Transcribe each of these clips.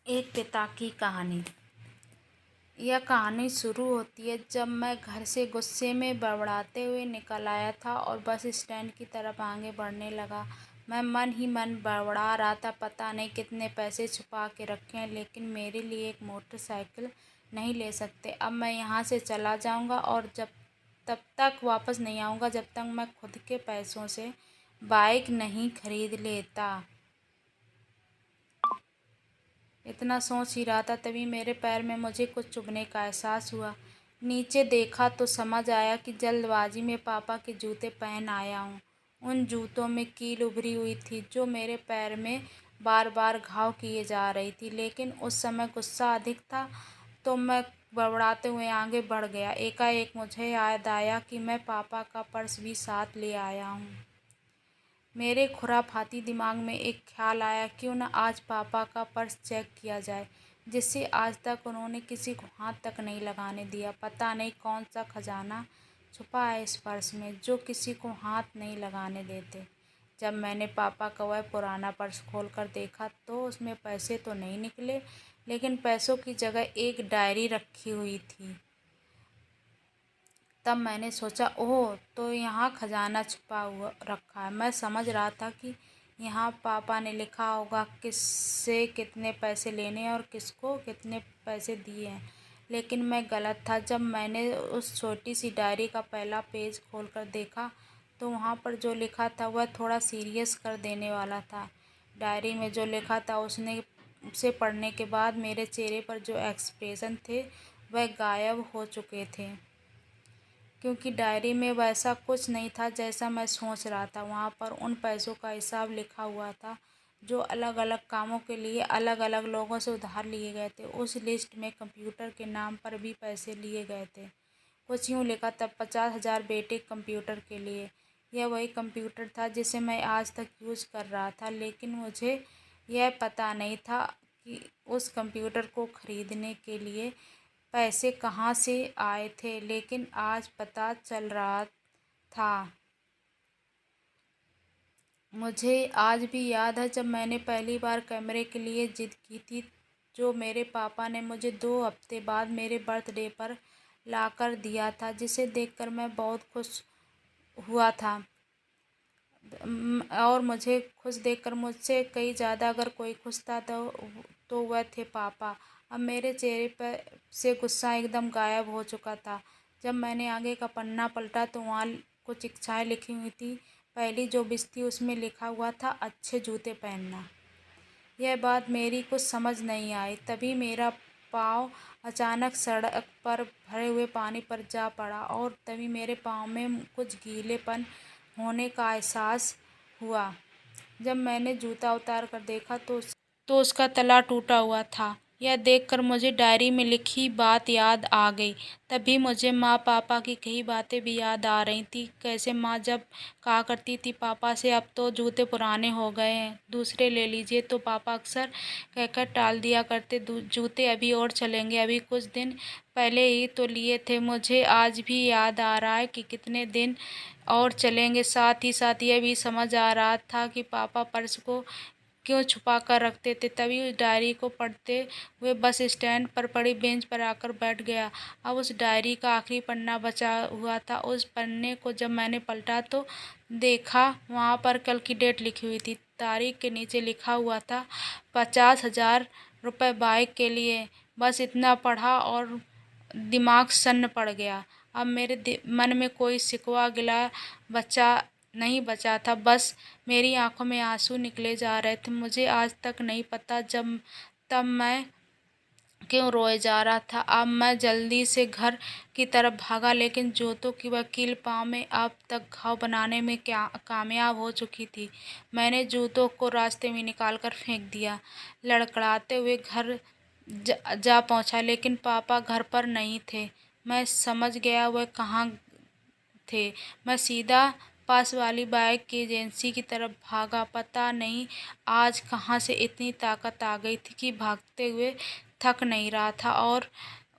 एक पिता की कहानी। यह कहानी शुरू होती है जब मैं घर से गुस्से में बड़बड़ाते हुए निकल आया था और बस स्टैंड की तरफ आगे बढ़ने लगा। मैं मन ही मन बड़बड़ा रहा था, पता नहीं कितने पैसे छुपा के रखे हैं, लेकिन मेरे लिए एक मोटरसाइकिल नहीं ले सकते। अब मैं यहाँ से चला जाऊँगा और जब तब तक वापस नहीं आऊँगा जब तक मैं खुद के पैसों से बाइक नहीं खरीद लेता। इतना सोच ही रहा था, तभी मेरे पैर में मुझे कुछ चुभने का एहसास हुआ। नीचे देखा तो समझ आया कि जल्दबाजी में पापा के जूते पहन आया हूँ। उन जूतों में कील उभरी हुई थी जो मेरे पैर में बार बार घाव किए जा रही थी, लेकिन उस समय गुस्सा अधिक था तो मैं बड़बड़ाते हुए आगे बढ़ गया। एकाएक मुझे याद आया कि मैं पापा का पर्स भी साथ ले आया हूँ। मेरे खुराफाती दिमाग में एक ख्याल आया, क्यों न आज पापा का पर्स चेक किया जाए, जिससे आज तक उन्होंने किसी को हाथ तक नहीं लगाने दिया। पता नहीं कौन सा खजाना छुपा है इस पर्स में जो किसी को हाथ नहीं लगाने देते। जब मैंने पापा का वह पुराना पर्स खोलकर देखा तो उसमें पैसे तो नहीं निकले, लेकिन पैसों की जगह एक डायरी रखी हुई थी। तब मैंने सोचा, ओह, तो यहाँ खजाना छुपा हुआ रखा है। मैं समझ रहा था कि यहाँ पापा ने लिखा होगा किससे कितने पैसे लेने हैं और किसको कितने पैसे दिए हैं, लेकिन मैं गलत था। जब मैंने उस छोटी सी डायरी का पहला पेज खोलकर देखा तो वहाँ पर जो लिखा था वह थोड़ा सीरियस कर देने वाला था। डायरी में जो लिखा था उसे पढ़ने के बाद मेरे चेहरे पर जो एक्सप्रेशन थे वह गायब हो चुके थे, क्योंकि डायरी में वैसा कुछ नहीं था जैसा मैं सोच रहा था। वहाँ पर उन पैसों का हिसाब लिखा हुआ था जो अलग अलग कामों के लिए अलग अलग लोगों से उधार लिए गए थे। उस लिस्ट में कंप्यूटर के नाम पर भी पैसे लिए गए थे। कुछ यूँ लिखा था, 50,000 बेटे कंप्यूटर के लिए। यह वही कंप्यूटर था जिसे मैं आज तक यूज़ कर रहा था, लेकिन मुझे यह पता नहीं था कि उस कंप्यूटर को खरीदने के लिए पैसे कहाँ से आए थे, लेकिन आज पता चल रहा था। मुझे आज भी याद है जब मैंने पहली बार कैमरे के लिए जिद की थी, जो मेरे पापा ने मुझे 2 हफ्ते बाद मेरे बर्थडे पर लाकर दिया था, जिसे देखकर मैं बहुत खुश हुआ था। और मुझे खुश देखकर मुझसे कई ज़्यादा अगर कोई खुश था तो वह थे पापा। अब मेरे चेहरे पर से गुस्सा एकदम गायब हो चुका था। जब मैंने आगे का पन्ना पलटा तो वहाँ कुछ इच्छाएं लिखी हुई थी। पहली जो विश थी उसमें लिखा हुआ था, अच्छे जूते पहनना। यह बात मेरी कुछ समझ नहीं आई। तभी मेरा पाँव अचानक सड़क पर भरे हुए पानी पर जा पड़ा और तभी मेरे पाँव में कुछ गीलेपन होने का एहसास हुआ। जब मैंने जूता उतार कर देखा तो उसका तला टूटा हुआ था। यह देखकर मुझे डायरी में लिखी बात याद आ गई। तभी मुझे माँ पापा की कई बातें भी याद आ रही थी। कैसे माँ जब कहा करती थी पापा से, अब तो जूते पुराने हो गए हैं, दूसरे ले लीजिए, तो पापा अक्सर कहकर टाल दिया करते, जूते अभी और चलेंगे, अभी कुछ दिन पहले ही तो लिए थे। मुझे आज भी याद आ रहा है कि कितने दिन और चलेंगे। साथ ही साथ यह भी समझ आ रहा था कि पापा पर्स को क्यों छुपा कर रखते थे। तभी उस डायरी को पढ़ते हुए बस स्टैंड पर पड़ी बेंच पर आकर बैठ गया। अब उस डायरी का आखिरी पन्ना बचा हुआ था। उस पन्ने को जब मैंने पलटा तो देखा वहाँ पर कल की डेट लिखी हुई थी। तारीख के नीचे लिखा हुआ था, 50,000 रुपये बाइक के लिए। बस इतना पढ़ा और दिमाग सन्न पड़ गया। अब मेरे मन में कोई शिकवा गिला नहीं बचा था, बस मेरी आंखों में आंसू निकले जा रहे थे। मुझे आज तक नहीं पता तब मैं क्यों रोए जा रहा था। अब मैं जल्दी से घर की तरफ भागा, लेकिन जूतों की वकील पाँव में अब तक घाव बनाने में क्या कामयाब हो चुकी थी। मैंने जूतों को रास्ते में निकाल कर फेंक दिया। लड़खड़ाते हुए घर जा पहुंचा, लेकिन पापा घर पर नहीं थे। मैं समझ गया वह कहाँ थे। मैं सीधा पास वाली बाइक की एजेंसी की तरफ भागा। पता नहीं आज कहाँ से इतनी ताकत आ गई थी कि भागते हुए थक नहीं रहा था और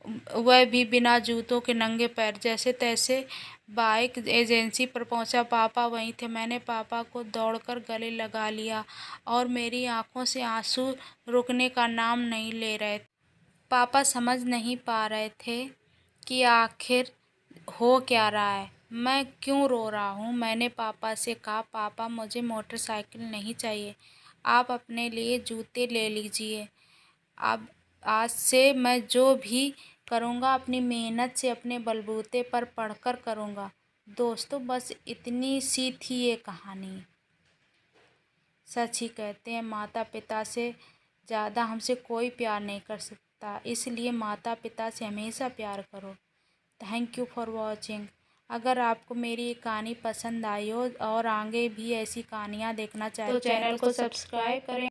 वह भी बिना जूतों के नंगे पैर। जैसे तैसे बाइक एजेंसी पर पहुंचा। पापा वहीं थे। मैंने पापा को दौड़कर गले लगा लिया और मेरी आंखों से आंसू रुकने का नाम नहीं ले रहे। पापा समझ नहीं पा रहे थे कि आखिर हो क्या रहा है, मैं क्यों रो रहा हूँ। मैंने पापा से कहा, पापा मुझे मोटरसाइकिल नहीं चाहिए, आप अपने लिए जूते ले लीजिए। अब आज से मैं जो भी करूँगा अपनी मेहनत से अपने बलबूते पर पढ़कर करूँगा। दोस्तों, बस इतनी सी थी ये कहानी। सच ही कहते हैं, माता पिता से ज़्यादा हमसे कोई प्यार नहीं कर सकता, इसलिए माता पिता से हमेशा प्यार करो। Thank you for watching. अगर आपको मेरी ये कहानी पसंद आई हो और आगे भी ऐसी कहानियाँ देखना चाहे तो चैनल को सब्सक्राइब करें।